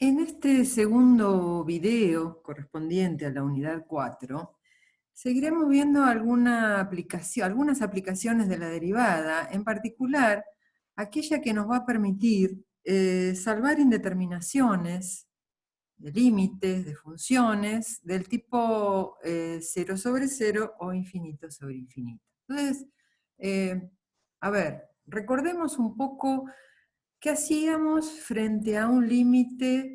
En este segundo video, correspondiente a la unidad 4, seguiremos viendo algunas aplicaciones de la derivada, en particular aquella que nos va a permitir salvar indeterminaciones de límites, de funciones, del tipo 0 sobre 0 o infinito sobre infinito. Entonces, a ver, recordemos un poco qué hacíamos frente a un límite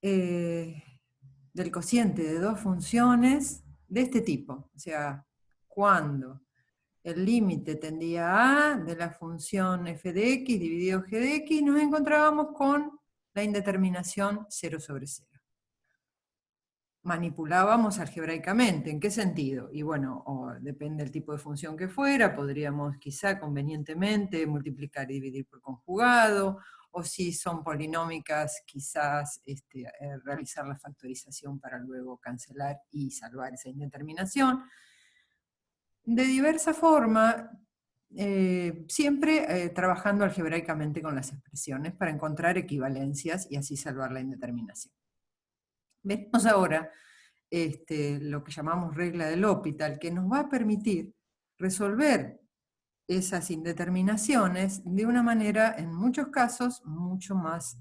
del cociente de dos funciones de este tipo. O sea, cuando el límite tendía a de la función f de x dividido g de x, nos encontrábamos con la indeterminación 0 sobre 0. Manipulábamos algebraicamente. ¿En qué sentido? Y bueno, depende del tipo de función que fuera, podríamos quizá convenientemente multiplicar y dividir por conjugado, o si son polinómicas, quizás realizar la factorización para luego cancelar y salvar esa indeterminación. De diversa forma, siempre trabajando algebraicamente con las expresiones para encontrar equivalencias y así salvar la indeterminación. Veremos ahora lo que llamamos regla del L'Hopital, que nos va a permitir resolver esas indeterminaciones de una manera, en muchos casos, mucho más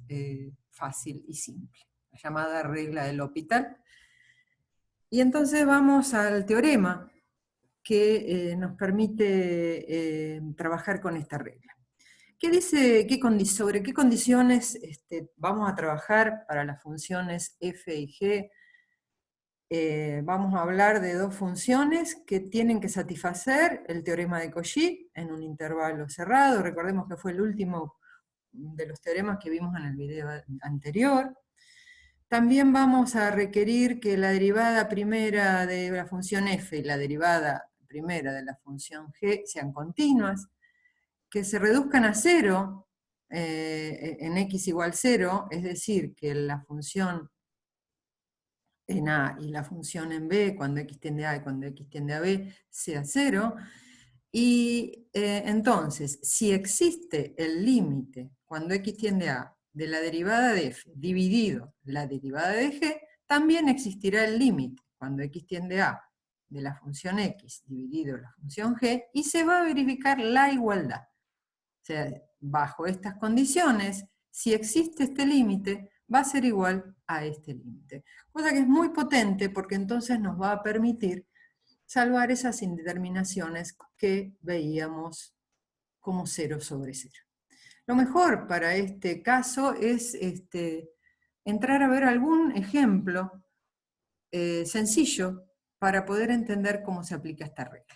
fácil y simple, la llamada regla del L'Hopital. Y entonces vamos al teorema que nos permite trabajar con esta regla. ¿Qué dice, sobre qué condiciones vamos a trabajar para las funciones f y g? Vamos a hablar de dos funciones que tienen que satisfacer el teorema de Cauchy en un intervalo cerrado. Recordemos que fue el último de los teoremas que vimos en el video anterior. También vamos a requerir que la derivada primera de la función f y la derivada primera de la función g sean continuas, que se reduzcan a cero en x igual 0, es decir, que la función en A y la función en B, cuando x tiende a A y cuando x tiende a B, sea 0. Y entonces, si existe el límite cuando x tiende a A de la derivada de f dividido la derivada de g, también existirá el límite cuando x tiende a A de la función x dividido la función g, y se va a verificar la igualdad. O sea, bajo estas condiciones, si existe este límite, va a ser igual a este límite. Cosa que es muy potente porque entonces nos va a permitir salvar esas indeterminaciones que veíamos como 0 sobre 0. Lo mejor para este caso es entrar a ver algún ejemplo sencillo para poder entender cómo se aplica esta regla.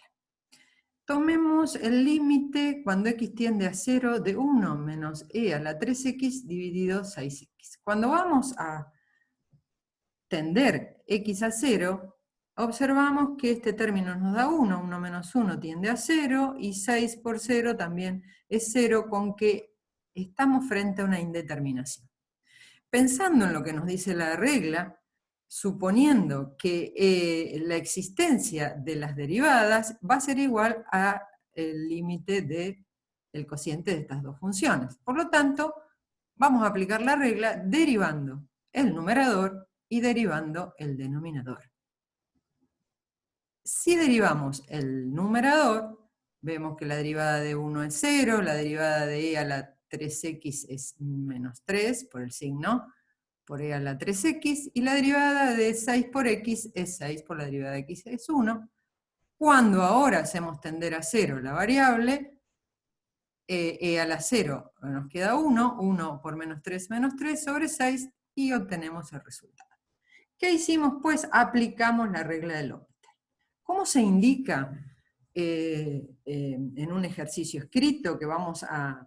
Tomemos el límite cuando x tiende a 0 de 1 menos e a la 3x dividido 6x. Cuando vamos a tender x a 0, observamos que este término nos da 1, 1 menos 1 tiende a 0, y 6 por 0 también es 0, con que estamos frente a una indeterminación. Pensando en lo que nos dice la regla, suponiendo que la existencia de las derivadas va a ser igual al límite del cociente de estas dos funciones. Por lo tanto, vamos a aplicar la regla derivando el numerador y derivando el denominador. Si derivamos el numerador, vemos que la derivada de 1 es 0, la derivada de e a la 3x es menos 3 por el signo, por e a la 3x, y la derivada de 6 por x es 6 por la derivada de x es 1. Cuando ahora hacemos tender a 0 la variable, e a la 0 nos queda 1, 1 por menos 3 sobre 6, y obtenemos el resultado. ¿Qué hicimos? Pues aplicamos la regla del L'Hopital. ¿Cómo se indica en un ejercicio escrito que vamos a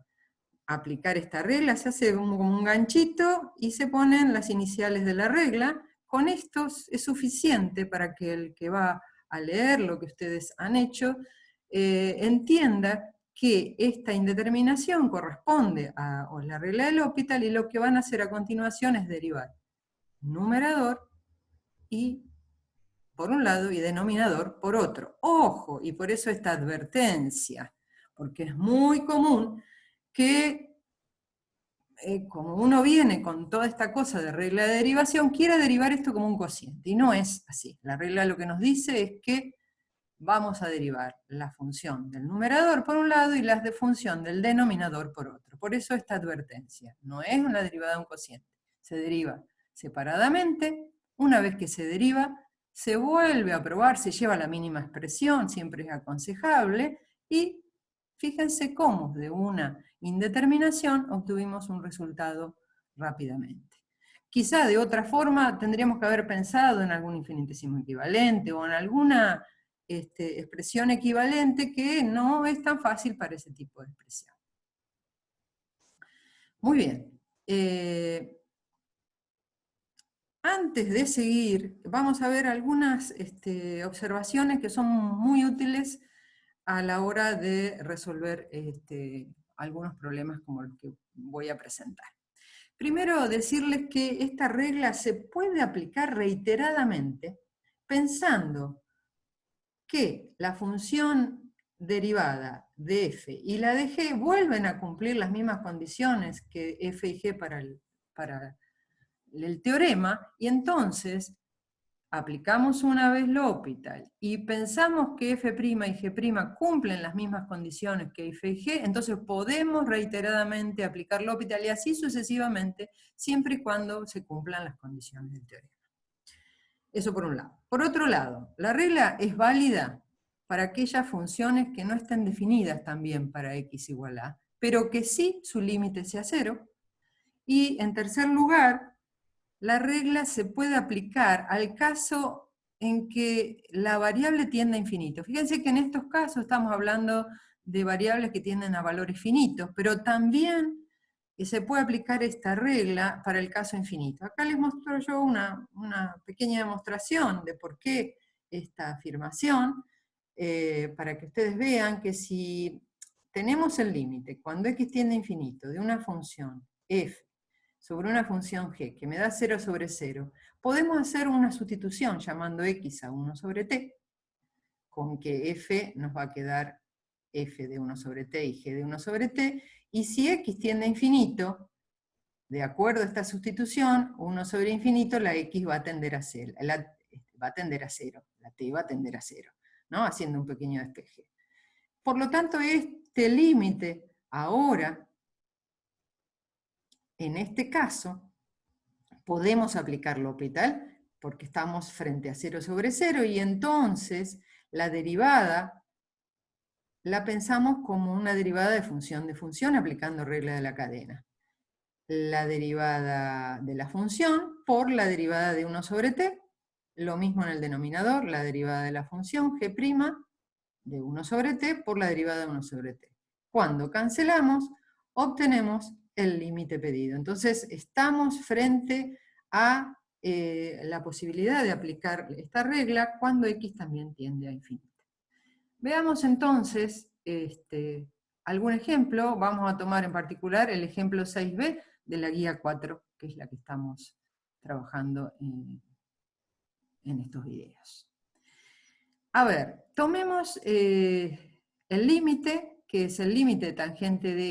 aplicar esta regla? Se hace como un ganchito y se ponen las iniciales de la regla. Con esto es suficiente para que el que va a leer lo que ustedes han hecho entienda que esta indeterminación corresponde a la regla del L'Hopital, y lo que van a hacer a continuación es derivar numerador y por un lado y denominador por otro. Ojo, y por eso esta advertencia, porque es muy común que como uno viene con toda esta cosa de regla de derivación, quiere derivar esto como un cociente, y no es así. La regla lo que nos dice es que vamos a derivar la función del numerador por un lado y la de función del denominador por otro. Por eso esta advertencia, no es una derivada de un cociente, se deriva separadamente. Una vez que se deriva, se vuelve a probar, se lleva la mínima expresión, siempre es aconsejable, y fíjense cómo de una indeterminación obtuvimos un resultado rápidamente. Quizá de otra forma tendríamos que haber pensado en algún infinitésimo equivalente o en alguna expresión equivalente que no es tan fácil para ese tipo de expresión. Muy bien. Antes de seguir, vamos a ver algunas observaciones que son muy útiles a la hora de resolver algunos problemas como los que voy a presentar. Primero, decirles que esta regla se puede aplicar reiteradamente pensando que la función derivada de f y la de g vuelven a cumplir las mismas condiciones que f y g para el teorema, y entonces aplicamos una vez L'Hopital y pensamos que f' y g' cumplen las mismas condiciones que f y g, entonces podemos reiteradamente aplicar L'Hopital y así sucesivamente, siempre y cuando se cumplan las condiciones del teorema. Eso por un lado. Por otro lado, la regla es válida para aquellas funciones que no estén definidas también para x igual a, pero que sí su límite sea 0. Y en tercer lugar, la regla se puede aplicar al caso en que la variable tiende a infinito. Fíjense que en estos casos estamos hablando de variables que tienden a valores finitos, pero también se puede aplicar esta regla para el caso infinito. Acá les muestro yo una pequeña demostración de por qué esta afirmación, para que ustedes vean que si tenemos el límite, cuando x tiende a infinito, de una función f sobre una función g que me da 0 sobre 0, podemos hacer una sustitución llamando x a 1 sobre t, con que f nos va a quedar f de 1 sobre t y g de 1 sobre t, y si x tiende a infinito, de acuerdo a esta sustitución, 1 sobre infinito, la x va a tender a 0, la t va a tender a 0, ¿no? Haciendo un pequeño despeje. Por lo tanto, este límite ahora, en este caso, podemos aplicar L'Hopital porque estamos frente a 0 sobre 0 y entonces la derivada la pensamos como una derivada de función aplicando regla de la cadena. La derivada de la función por la derivada de 1 sobre t, lo mismo en el denominador, la derivada de la función g' de 1 sobre t por la derivada de 1 sobre t. Cuando cancelamos, obtenemos el límite pedido. Entonces estamos frente a la posibilidad de aplicar esta regla cuando x también tiende a infinito. Veamos entonces algún ejemplo. Vamos a tomar en particular el ejemplo 6b de la guía 4, que es la que estamos trabajando en estos videos. A ver, tomemos el límite, que es el límite de tangente de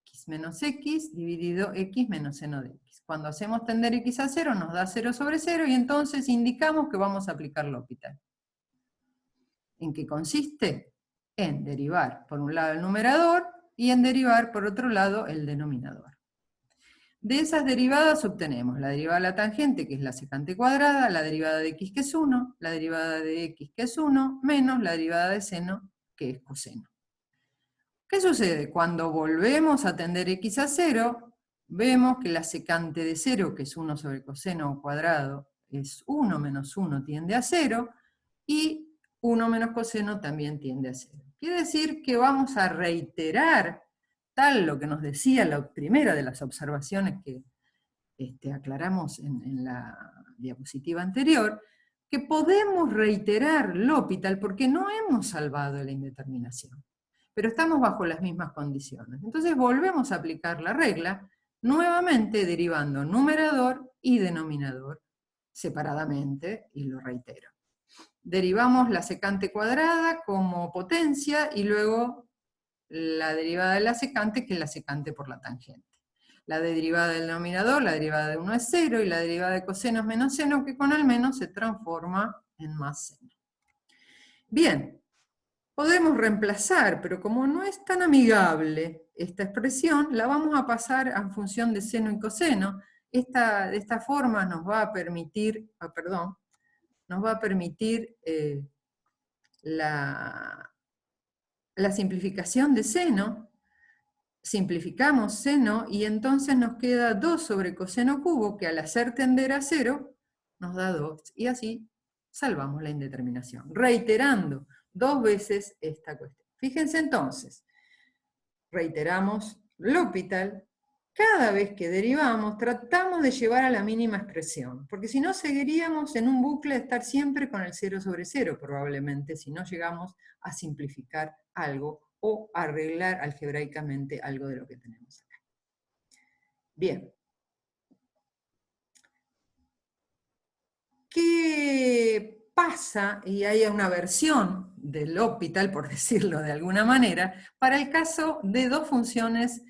x menos x dividido x menos seno de x. Cuando hacemos tender x a 0 nos da 0 sobre 0 y entonces indicamos que vamos a aplicar L'Hopital. ¿En qué consiste? En derivar por un lado el numerador y en derivar por otro lado el denominador. De esas derivadas obtenemos la derivada de la tangente, que es la secante cuadrada, la derivada de x, que es 1, la derivada de x, que es 1, menos la derivada de seno, que es coseno. ¿Qué sucede? Cuando volvemos a tender x a 0, vemos que la secante de 0, que es 1 sobre coseno cuadrado, es 1 menos 1 tiende a 0, y 1 menos coseno también tiende a 0. Quiere decir que vamos a reiterar tal lo que nos decía la primera de las observaciones que aclaramos en la diapositiva anterior, que podemos reiterar L'Hopital porque no hemos salvado la indeterminación, pero estamos bajo las mismas condiciones. Entonces volvemos a aplicar la regla, nuevamente derivando numerador y denominador separadamente, y lo reitero. Derivamos la secante cuadrada como potencia y luego la derivada de la secante, que es la secante por la tangente. La derivada del denominador, la derivada de 1 es 0, y la derivada de coseno es menos seno, que con el menos se transforma en más seno. Bien, podemos reemplazar, pero como no es tan amigable esta expresión, la vamos a pasar a función de seno y coseno. De esta forma nos va a permitir, la simplificación de seno. Simplificamos seno y entonces nos queda 2 sobre coseno cubo, que al hacer tender a 0 nos da 2, y así salvamos la indeterminación, reiterando 2 veces esta cuestión. Fíjense entonces, reiteramos L'Hopital. Cada vez que derivamos, tratamos de llevar a la mínima expresión, porque si no seguiríamos en un bucle de estar siempre con el 0 sobre 0, probablemente, si no llegamos a simplificar algo o arreglar algebraicamente algo de lo que tenemos acá. Bien. ¿Qué pasa? Y hay una versión del L'Hopital, por decirlo de alguna manera, para el caso de dos funciones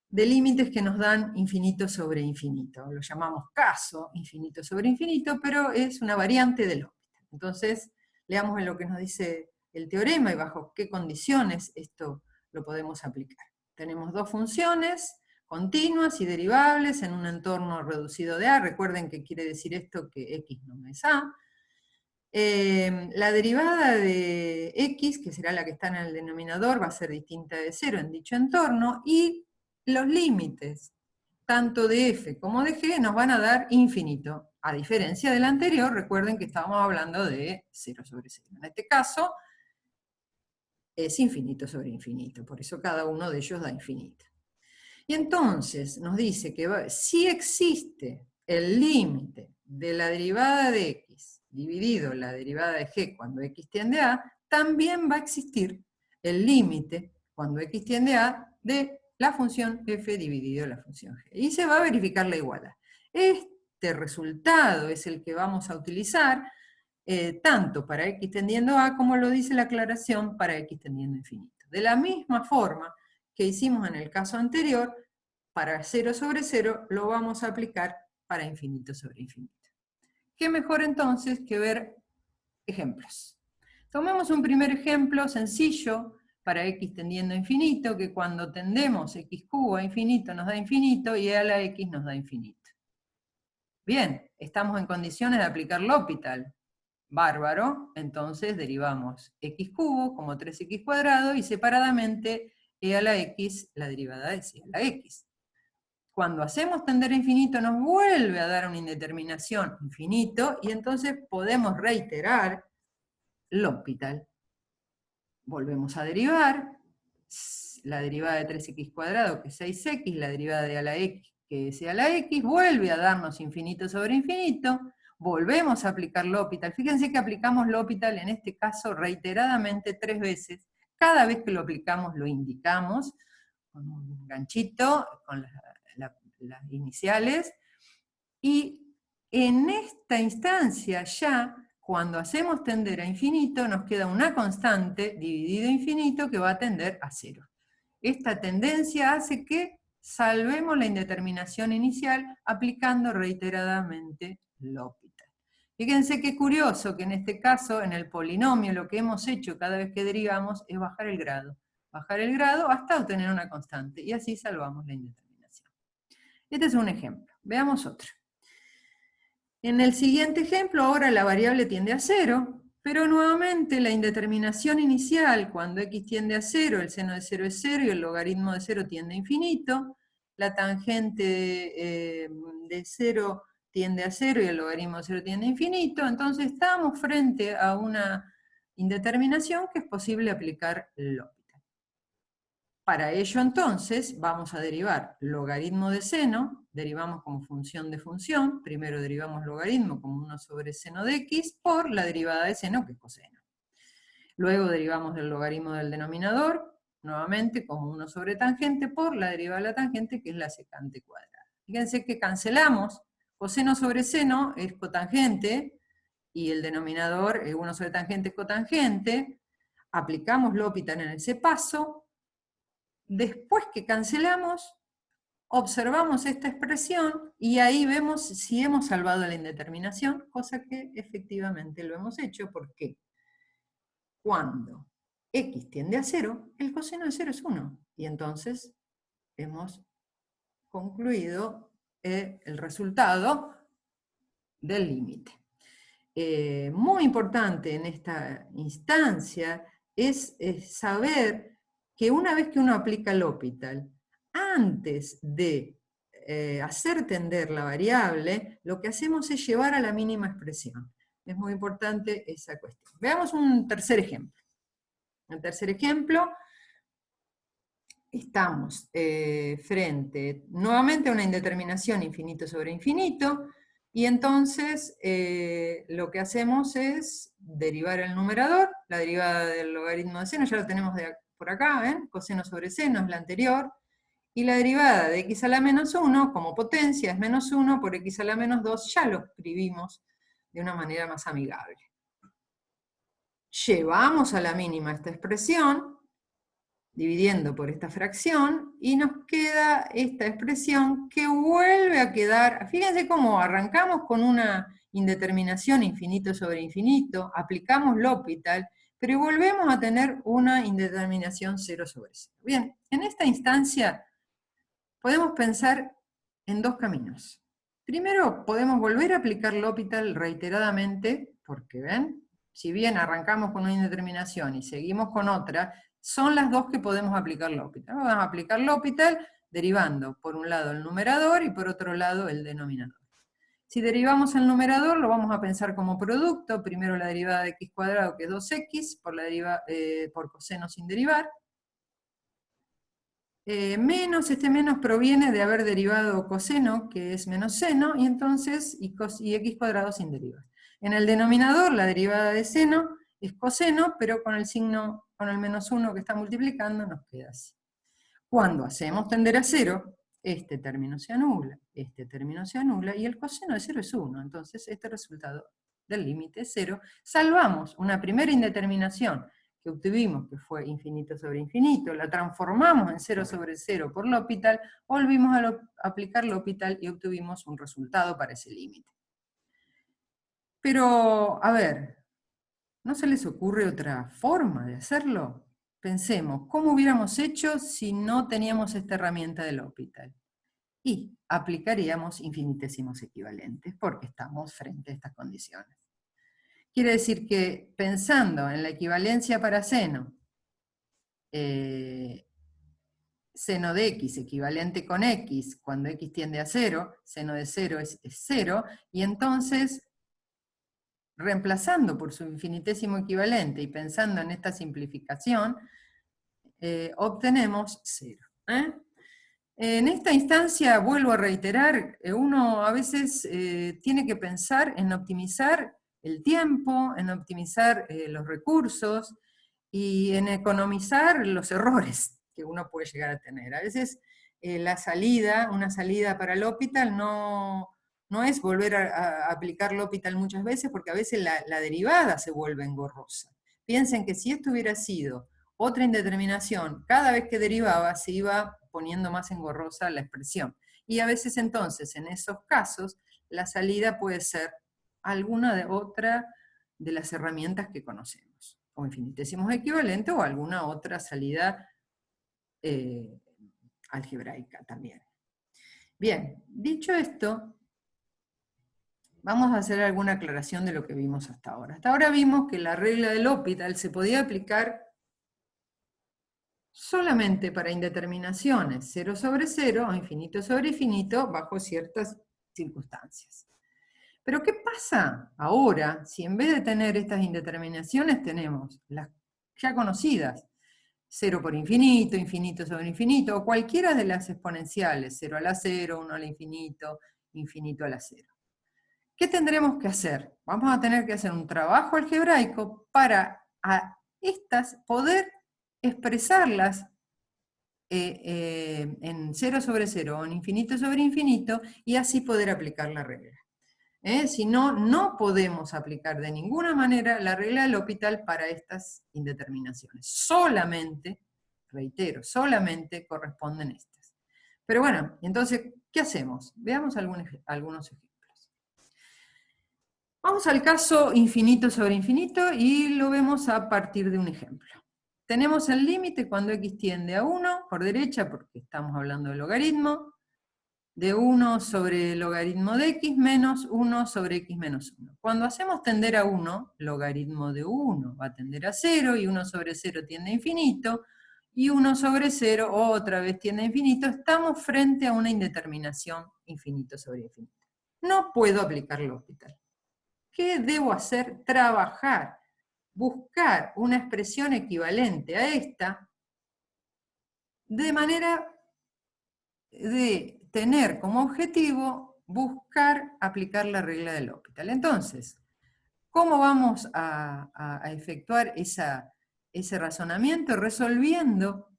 de límites que nos dan infinito sobre infinito. Lo llamamos caso infinito sobre infinito, pero es una variante del L'Hopital. Entonces, leamos en lo que nos dice el teorema y bajo qué condiciones esto lo podemos aplicar. Tenemos dos funciones continuas y derivables en un entorno reducido de A. Recuerden que quiere decir esto que X no es A. La derivada de X, que será la que está en el denominador, va a ser distinta de 0 en dicho entorno, y los límites, tanto de f como de g, nos van a dar infinito. A diferencia del anterior, recuerden que estábamos hablando de 0 sobre 0. En este caso, es infinito sobre infinito, por eso cada uno de ellos da infinito. Y entonces nos dice que si existe el límite de la derivada de x dividido la derivada de g cuando x tiende a, también va a existir el límite cuando x tiende a de la función f dividido la función g. Y se va a verificar la igualdad. Este resultado es el que vamos a utilizar tanto para x tendiendo a, como lo dice la aclaración, para x tendiendo a infinito. De la misma forma que hicimos en el caso anterior, para 0 sobre 0 lo vamos a aplicar para infinito sobre infinito. ¿Qué mejor entonces que ver ejemplos? Tomemos un primer ejemplo sencillo para x tendiendo a infinito, que cuando tendemos x cubo a infinito nos da infinito y a la x nos da infinito. Bien, estamos en condiciones de aplicar L'Hopital. Bárbaro, entonces derivamos x cubo como 3x cuadrado y separadamente e a la x, la derivada de c a la x. Cuando hacemos tender a infinito nos vuelve a dar una indeterminación infinito y entonces podemos reiterar L'Hopital. Volvemos a derivar la derivada de 3x cuadrado, que es 6x, la derivada de a la x, que es a la x, vuelve a darnos infinito sobre infinito. Volvemos a aplicar L'Hopital. Fíjense que aplicamos L'Hopital en este caso reiteradamente 3 veces. Cada vez que lo aplicamos lo indicamos con un ganchito, con las iniciales, y en esta instancia ya, cuando hacemos tender a infinito, nos queda una constante dividido a infinito que va a tender a 0. Esta tendencia hace que salvemos la indeterminación inicial aplicando reiteradamente L'Hopital. Fíjense qué curioso que en este caso, en el polinomio, lo que hemos hecho cada vez que derivamos es bajar el grado. Bajar el grado hasta obtener una constante, y así salvamos la indeterminación. Este es un ejemplo. Veamos otro. En el siguiente ejemplo, ahora la variable tiende a 0, pero nuevamente la indeterminación inicial, cuando x tiende a 0, el seno de 0 es 0 y el logaritmo de 0 tiende a infinito, la tangente de 0 tiende a 0 y el logaritmo de 0 tiende a infinito, entonces estamos frente a una indeterminación que es posible aplicar L'Hopital. Para ello entonces vamos a derivar logaritmo de seno, derivamos como función de función, primero derivamos logaritmo como 1 sobre seno de x por la derivada de seno que es coseno. Luego derivamos del logaritmo del denominador, nuevamente como 1 sobre tangente por la derivada de la tangente que es la secante cuadrada. Fíjense que cancelamos, coseno sobre seno es cotangente y el denominador es 1 sobre tangente cotangente, aplicamos L'Hopital en ese paso. Después que cancelamos, observamos esta expresión y ahí vemos si hemos salvado la indeterminación, cosa que efectivamente lo hemos hecho. ¿Por qué? Cuando x tiende a 0, el coseno de 0 es 1. Y entonces hemos concluido el resultado del límite. Muy importante en esta instancia es saber que una vez que uno aplica L'Hopital, antes de hacer tender la variable, lo que hacemos es llevar a la mínima expresión. Es muy importante esa cuestión. Veamos un tercer ejemplo. En el tercer ejemplo, estamos frente nuevamente a una indeterminación infinito sobre infinito, y entonces lo que hacemos es derivar el numerador, la derivada del logaritmo de seno, ya lo tenemos por acá, ¿ven? Coseno sobre seno es la anterior, y la derivada de x a la menos 1, como potencia, es menos 1 por x a la menos 2, ya lo escribimos de una manera más amigable. Llevamos a la mínima esta expresión, dividiendo por esta fracción, y nos queda esta expresión que vuelve a quedar, fíjense cómo arrancamos con una indeterminación infinito sobre infinito, aplicamos L'Hopital, pero volvemos a tener una indeterminación 0 sobre 0. Bien, en esta instancia podemos pensar en dos caminos. Primero, podemos volver a aplicar L'Hopital reiteradamente, porque ven, si bien arrancamos con una indeterminación y seguimos con otra, son las dos que podemos aplicar L'Hopital. Vamos a aplicar L'Hopital derivando por un lado el numerador y por otro lado el denominador. Si derivamos el numerador, lo vamos a pensar como producto, primero la derivada de x cuadrado, que es 2x, por coseno sin derivar. Este menos proviene de haber derivado coseno, que es menos seno, y entonces y x cuadrado sin derivar. En el denominador, la derivada de seno es coseno, pero con el signo, con el menos 1 que está multiplicando, nos queda así. Cuando hacemos tender a 0, este término se anula, este término se anula, y el coseno de 0 es 1. Entonces, este resultado del límite es 0. Salvamos una primera indeterminación que obtuvimos, que fue infinito sobre infinito, la transformamos en 0 sobre 0 por L'Hopital, volvimos a aplicar L'Hopital y obtuvimos un resultado para ese límite. Pero, a ver, ¿no se les ocurre otra forma de hacerlo? Pensemos, ¿cómo hubiéramos hecho si no teníamos esta herramienta del L'Hopital? Y aplicaríamos infinitésimos equivalentes, porque estamos frente a estas condiciones. Quiere decir que pensando en la equivalencia para seno, seno de x equivalente con x, cuando x tiende a 0, seno de 0 es 0, y entonces, reemplazando por su infinitésimo equivalente y pensando en esta simplificación, obtenemos 0. En esta instancia, vuelvo a reiterar, uno a veces tiene que pensar en optimizar el tiempo, en optimizar los recursos y en economizar los errores que uno puede llegar a tener. A veces una salida para L'Hopital no es volver a aplicar L'Hopital muchas veces, porque a veces la derivada se vuelve engorrosa. Piensen que si esto hubiera sido otra indeterminación, cada vez que derivaba se iba poniendo más engorrosa la expresión. Y a veces entonces, en esos casos, la salida puede ser alguna de otra de las herramientas que conocemos, o infinitésimos equivalentes o alguna otra salida algebraica también. Bien, dicho esto, vamos a hacer alguna aclaración de lo que vimos hasta ahora. Hasta ahora vimos que la regla del L'Hopital se podía aplicar solamente para indeterminaciones 0 sobre 0 o infinito sobre infinito bajo ciertas circunstancias. Pero ¿qué pasa ahora si en vez de tener estas indeterminaciones tenemos las ya conocidas? 0 por infinito, infinito sobre infinito, o cualquiera de las exponenciales, 0 a la 0, 1 al infinito, infinito a la 0. ¿Qué tendremos que hacer? Vamos a tener que hacer un trabajo algebraico para a estas poder expresarlas en 0 sobre 0 o en infinito sobre infinito y así poder aplicar la regla. Si no, no podemos aplicar de ninguna manera la regla del L'Hopital para estas indeterminaciones. Solamente, reitero, solamente corresponden estas. Pero bueno, entonces, ¿qué hacemos? Veamos algunos ejemplos. Vamos al caso infinito sobre infinito y lo vemos a partir de un ejemplo. Tenemos el límite cuando x tiende a 1, por derecha, porque estamos hablando de logaritmo, de 1 sobre el logaritmo de x menos 1 sobre x menos 1. Cuando hacemos tender a 1, logaritmo de 1 va a tender a 0, y 1 sobre 0 tiende a infinito, y 1 sobre 0 otra vez tiende a infinito. Estamos frente a una indeterminación infinito sobre infinito. No puedo aplicar L'Hopital. ¿Qué debo hacer? Trabajar, buscar una expresión equivalente a esta, de manera de tener como objetivo buscar aplicar la regla de L'Hopital. Entonces, ¿cómo vamos a efectuar ese razonamiento? Resolviendo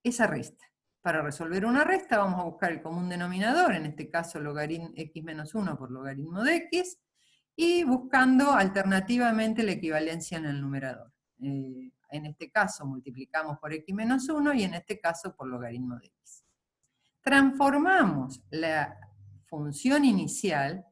esa resta. Para resolver una resta vamos a buscar el común denominador, en este caso logaritmo x menos 1 por logaritmo de x, y buscando alternativamente la equivalencia en el numerador. En este caso multiplicamos por x menos 1 y en este caso por logaritmo de x. Transformamos la función inicial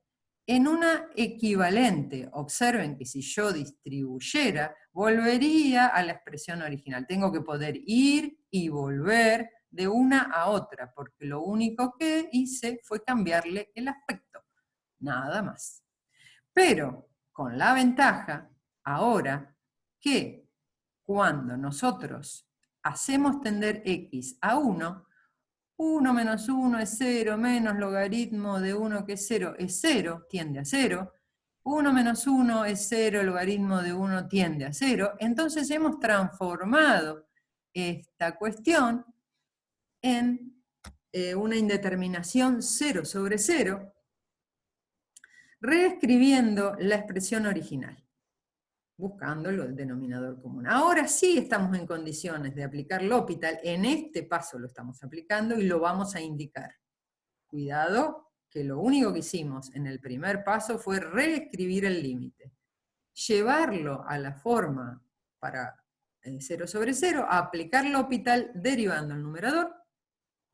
en una equivalente. Observen que si yo distribuyera, volvería a la expresión original. Tengo que poder ir y volver de una a otra, porque lo único que hice fue cambiarle el aspecto, nada más. Pero con la ventaja, ahora, que cuando nosotros hacemos tender x a 1, 1 menos 1 es 0, menos logaritmo de 1 que es 0 es 0, tiende a 0. 1 menos 1 es 0, logaritmo de 1 tiende a 0. Entonces hemos transformado esta cuestión en una indeterminación 0 sobre 0, reescribiendo la expresión original, buscando el denominador común. Ahora sí estamos en condiciones de aplicar L'Hopital, en este paso lo estamos aplicando y lo vamos a indicar. Cuidado, que lo único que hicimos en el primer paso fue reescribir el límite, llevarlo a la forma para 0 sobre 0, aplicar L'Hopital derivando el numerador,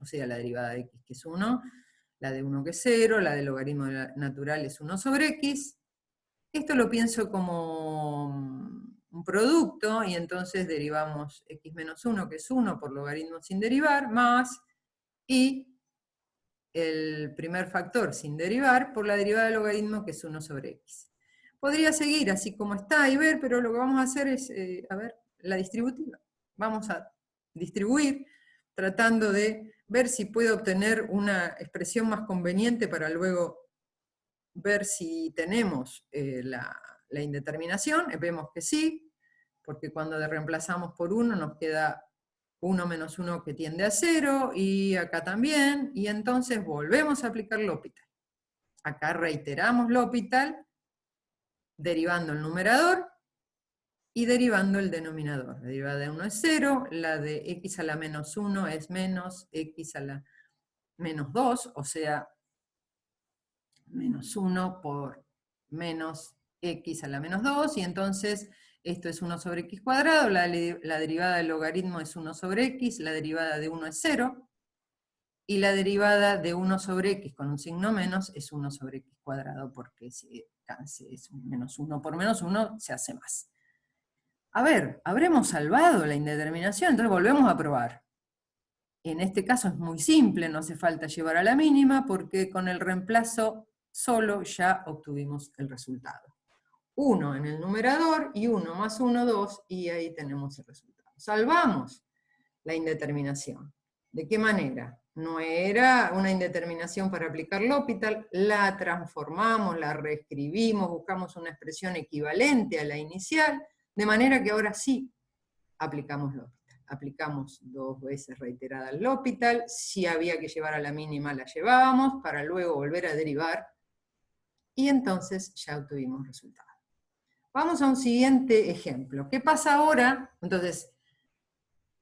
o sea, la derivada de x que es 1, la de 1 que es 0, la del logaritmo natural es 1 sobre x. Esto lo pienso como un producto, y entonces derivamos x menos 1, que es 1 por logaritmo sin derivar, más y el primer factor sin derivar por la derivada del logaritmo, que es 1 sobre x. Podría seguir así como está y ver, pero lo que vamos a hacer es, la distributiva. Vamos a distribuir tratando de ver si puedo obtener una expresión más conveniente para luego ver si tenemos la indeterminación. Vemos que sí, porque cuando reemplazamos por 1 nos queda 1 menos 1 que tiende a 0, y acá también, y entonces volvemos a aplicar L'Hopital. Acá reiteramos L'Hopital, derivando el numerador y derivando el denominador. La derivada de 1 es 0, la de x a la menos 1 es menos x a la menos 2, o sea, menos 1 por menos x a la menos 2, y entonces esto es 1 sobre x cuadrado, la derivada del logaritmo es 1 sobre x, la derivada de 1 es 0, y la derivada de 1 sobre x con un signo menos es 1 sobre x cuadrado, porque si es menos 1 por menos 1 se hace más. A ver, habremos salvado la indeterminación, entonces volvemos a probar. En este caso es muy simple, no hace falta llevar a la mínima, porque con el reemplazo solo ya obtuvimos el resultado. 1 en el numerador, y 1 más 1, 2, y ahí tenemos el resultado. Salvamos la indeterminación. ¿De qué manera? No era una indeterminación para aplicar L'Hopital, la transformamos, la reescribimos, buscamos una expresión equivalente a la inicial, de manera que ahora sí aplicamos L'Hopital. Aplicamos 2 veces reiterada el L'Hopital, si había que llevar a la mínima la llevábamos, para luego volver a derivar, y entonces ya obtuvimos resultado. Vamos a un siguiente ejemplo. ¿Qué pasa ahora? Entonces,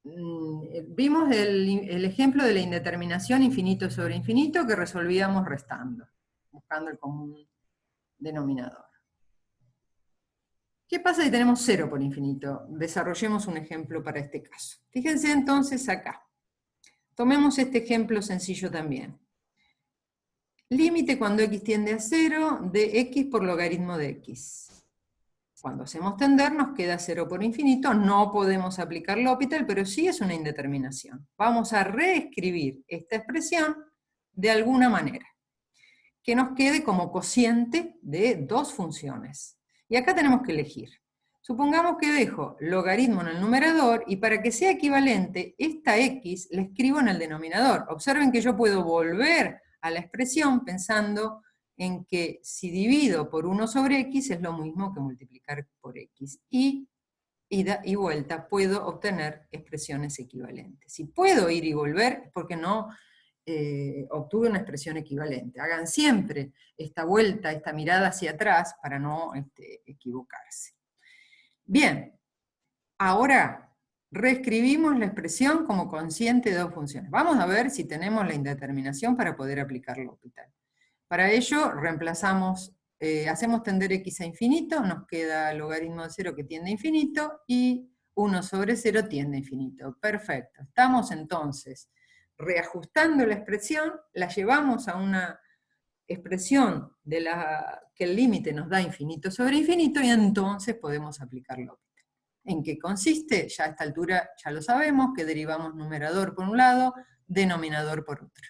vimos el ejemplo de la indeterminación infinito sobre infinito que resolvíamos restando, buscando el común denominador. ¿Qué pasa si tenemos 0 por infinito? Desarrollemos un ejemplo para este caso. Fíjense entonces acá. Tomemos este ejemplo sencillo también. Límite cuando x tiende a 0 de x por logaritmo de x. Cuando hacemos tender nos queda 0 por infinito, no podemos aplicar L'Hopital, pero sí es una indeterminación. Vamos a reescribir esta expresión de alguna manera, que nos quede como cociente de dos funciones. Y acá tenemos que elegir. Supongamos que dejo logaritmo en el numerador, y para que sea equivalente, esta x la escribo en el denominador. Observen que yo puedo volver a la expresión pensando en que si divido por 1 sobre x es lo mismo que multiplicar por x. Y ida y vuelta puedo obtener expresiones equivalentes. Si puedo ir y volver es porque no obtuve una expresión equivalente. Hagan siempre esta vuelta, esta mirada hacia atrás para no equivocarse. Bien, ahora reescribimos la expresión como cociente de dos funciones. Vamos a ver si tenemos la indeterminación para poder aplicar L'Hopital. Para ello reemplazamos, hacemos tender x a infinito, nos queda logaritmo de 0 que tiende a infinito, y 1 sobre 0 tiende a infinito. Perfecto. Estamos entonces reajustando la expresión, la llevamos a una expresión de la que el límite nos da infinito sobre infinito, y entonces podemos aplicar L'Hopital. ¿En qué consiste? Ya a esta altura ya lo sabemos, que derivamos numerador por un lado, denominador por otro.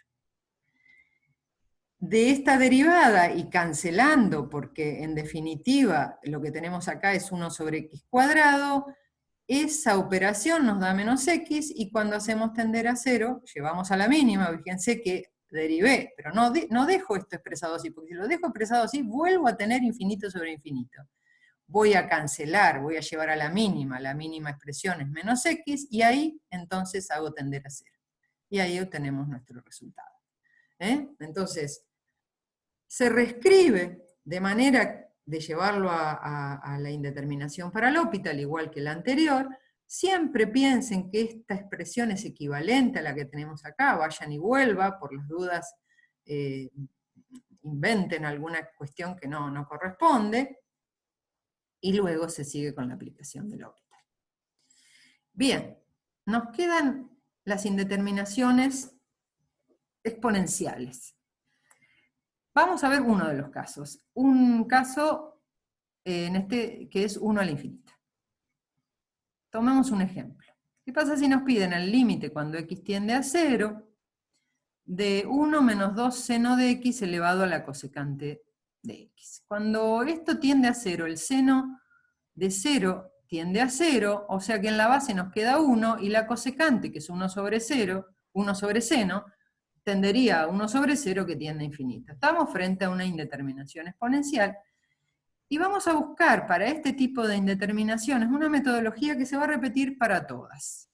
De esta derivada, y cancelando, porque en definitiva lo que tenemos acá es 1 sobre x cuadrado, esa operación nos da menos x, y cuando hacemos tender a 0, llevamos a la mínima. Fíjense que derivé, pero no dejo esto expresado así, porque si lo dejo expresado así, vuelvo a tener infinito sobre infinito. Voy a cancelar, voy a llevar a la mínima expresión es menos x, y ahí entonces hago tender a 0. Y ahí obtenemos nuestro resultado. Entonces, se reescribe de manera de llevarlo a la indeterminación para L'Hopital, igual que la anterior. Siempre piensen que esta expresión es equivalente a la que tenemos acá, vayan y vuelvan, por las dudas inventen alguna cuestión que no corresponde, y luego se sigue con la aplicación de L'Hopital. Bien, nos quedan las indeterminaciones exponenciales. Vamos a ver uno de los casos. Un caso que es 1 al infinito. Tomemos un ejemplo. ¿Qué pasa si nos piden el límite cuando x tiende a 0 de 1 menos 2 seno de x elevado a la cosecante de x? Cuando esto tiende a 0, el seno de 0 tiende a 0, o sea que en la base nos queda 1, y la cosecante, que es 1 sobre 0, 1 sobre seno, tendería a 1 sobre 0 que tiende a infinito. Estamos frente a una indeterminación exponencial, y vamos a buscar para este tipo de indeterminaciones una metodología que se va a repetir para todas.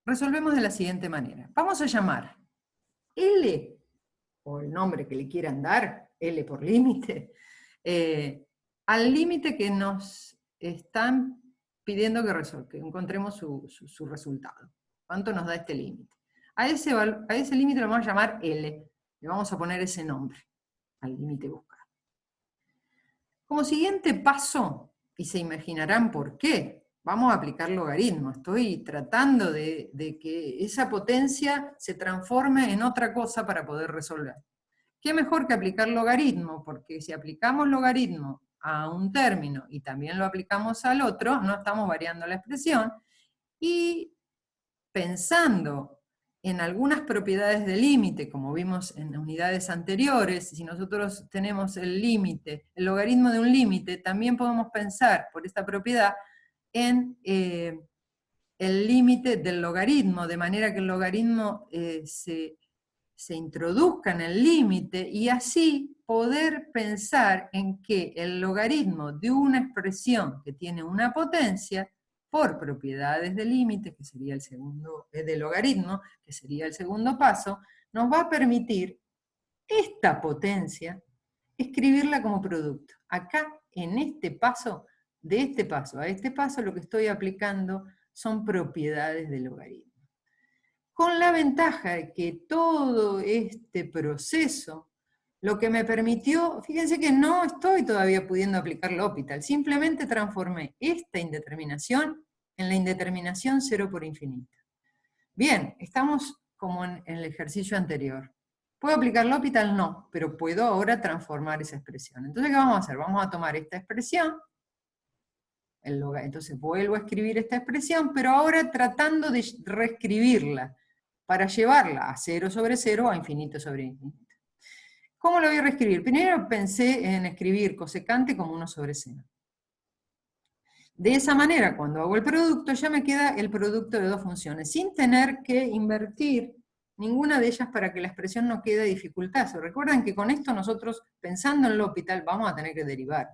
Resolvemos de la siguiente manera. Vamos a llamar L, o el nombre que le quieran dar, L por límite, al límite que nos están pidiendo que encontremos su resultado. ¿Cuánto nos da este límite? A ese límite lo vamos a llamar L. Le vamos a poner ese nombre al límite buscado. Como siguiente paso, y se imaginarán por qué, vamos a aplicar logaritmo. Estoy tratando de que esa potencia se transforme en otra cosa para poder resolver. ¿Qué mejor que aplicar logaritmo? Porque si aplicamos logaritmo a un término y también lo aplicamos al otro, no estamos variando la expresión, y pensando en algunas propiedades del límite, como vimos en unidades anteriores, si nosotros tenemos el límite, el logaritmo de un límite, también podemos pensar por esta propiedad en el límite del logaritmo, de manera que el logaritmo se introduzca en el límite, y así poder pensar en que el logaritmo de una expresión que tiene una potencia, por propiedades del límite, que sería el segundo, del logaritmo, que sería el segundo paso, nos va a permitir esta potencia escribirla como producto. Acá, en este paso, de este paso a este paso, lo que estoy aplicando son propiedades del logaritmo. Con la ventaja de que todo este proceso lo que me permitió, fíjense que no estoy todavía pudiendo aplicar L'Hopital, simplemente transformé esta indeterminación en la indeterminación 0 por infinito. Bien, estamos como en el ejercicio anterior. ¿Puedo aplicar L'Hopital? No, pero puedo ahora transformar esa expresión. Entonces, ¿qué vamos a hacer? Vamos a tomar esta expresión, entonces vuelvo a escribir esta expresión, pero ahora tratando de reescribirla, para llevarla a 0 sobre 0 a infinito sobre infinito. ¿Cómo lo voy a reescribir? Primero pensé en escribir cosecante como 1 sobre seno. De esa manera, cuando hago el producto, ya me queda el producto de dos funciones, sin tener que invertir ninguna de ellas para que la expresión no quede dificultosa. Recuerden que con esto nosotros, pensando en L'Hopital, vamos a tener que derivar.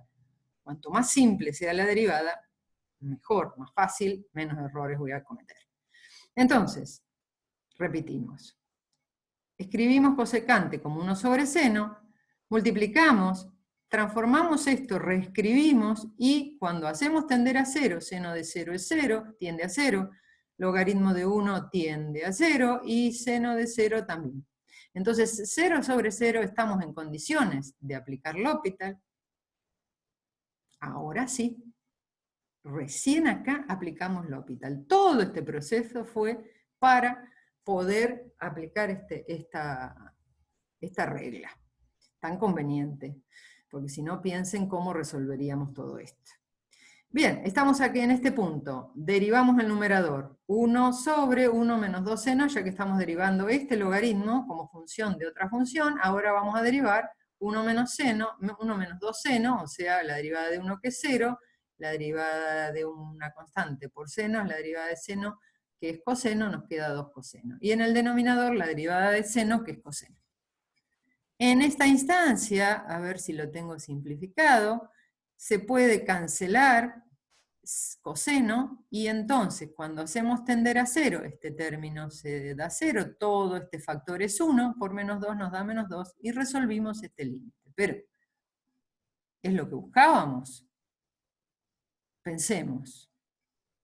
Cuanto más simple sea la derivada, mejor, más fácil, menos errores voy a cometer. Entonces, repetimos. Escribimos cosecante como 1 sobre seno, multiplicamos, transformamos esto, reescribimos, y cuando hacemos tender a 0, seno de 0 es 0, tiende a 0, logaritmo de 1 tiende a 0, y seno de 0 también. Entonces, 0 sobre 0 estamos en condiciones de aplicar L'Hopital. Ahora sí, recién acá aplicamos L'Hopital. Todo este proceso fue para poder aplicar esta regla tan conveniente, porque si no piensen cómo resolveríamos todo esto. Bien, estamos aquí en este punto. Derivamos el numerador. 1 sobre 1 menos 2 seno, ya que estamos derivando este logaritmo como función de otra función, ahora vamos a derivar 1 menos seno, 1 menos 2 seno, o sea, la derivada de 1 que es 0, la derivada de una constante por seno, la derivada de seno que es coseno, nos queda 2 coseno. Y en el denominador la derivada de seno que es coseno. En esta instancia, a ver si lo tengo simplificado, se puede cancelar coseno, y entonces cuando hacemos tender a 0, este término se da 0, todo este factor es 1, por menos 2 nos da menos 2, y resolvimos este límite. Pero, ¿es lo que buscábamos? Pensemos,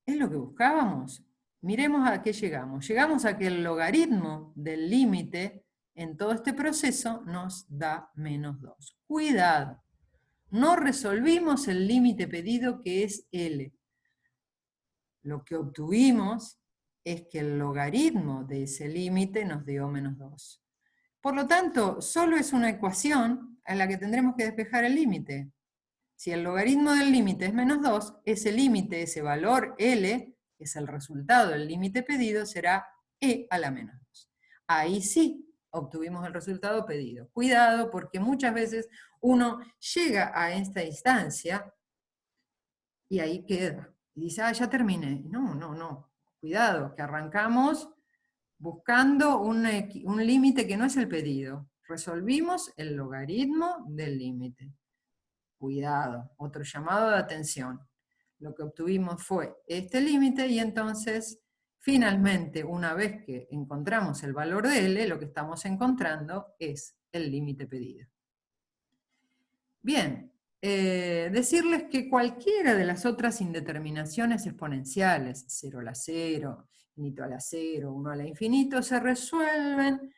¿es lo que buscábamos? Miremos a qué llegamos. Llegamos a que el logaritmo del límite en todo este proceso nos da menos 2. Cuidado, no resolvimos el límite pedido, que es L. Lo que obtuvimos es que el logaritmo de ese límite nos dio menos 2. Por lo tanto, solo es una ecuación a la que tendremos que despejar el límite. Si el logaritmo del límite es menos 2, ese límite, ese valor L, que es el resultado del límite pedido, será e a la menos 2. Ahí sí obtuvimos el resultado pedido. Cuidado, porque muchas veces uno llega a esta instancia y ahí queda. Y dice, ah, ya terminé. No, no, no. Cuidado, que arrancamos buscando un límite que no es el pedido. Resolvimos el logaritmo del límite. Cuidado, otro llamado de atención. Lo que obtuvimos fue este límite, y entonces, finalmente, una vez que encontramos el valor de L, lo que estamos encontrando es el límite pedido. Bien, decirles que cualquiera de las otras indeterminaciones exponenciales, 0 a la 0, infinito a la 0, 1 a la infinito, se resuelven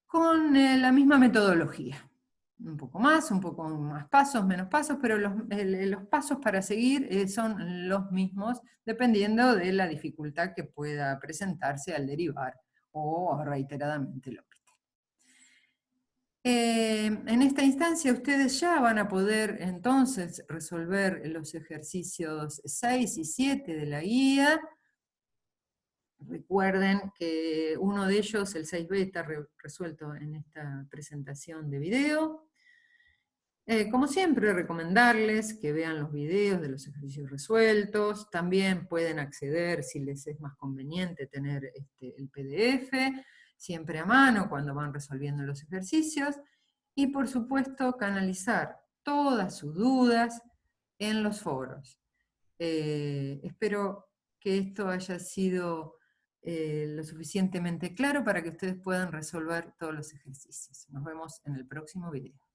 con la misma metodología. Un poco más pasos, menos pasos, pero los pasos para seguir son los mismos, dependiendo de la dificultad que pueda presentarse al derivar o reiteradamente L'Hopital. En esta instancia ustedes ya van a poder entonces resolver los ejercicios 6 y 7 de la guía. Recuerden que uno de ellos, el 6b, está resuelto en esta presentación de video. Como siempre, recomendarles que vean los videos de los ejercicios resueltos. También pueden acceder, si les es más conveniente, tener el PDF, siempre a mano cuando van resolviendo los ejercicios. Y por supuesto, canalizar todas sus dudas en los foros. Espero que esto haya sido lo suficientemente claro para que ustedes puedan resolver todos los ejercicios. Nos vemos en el próximo video.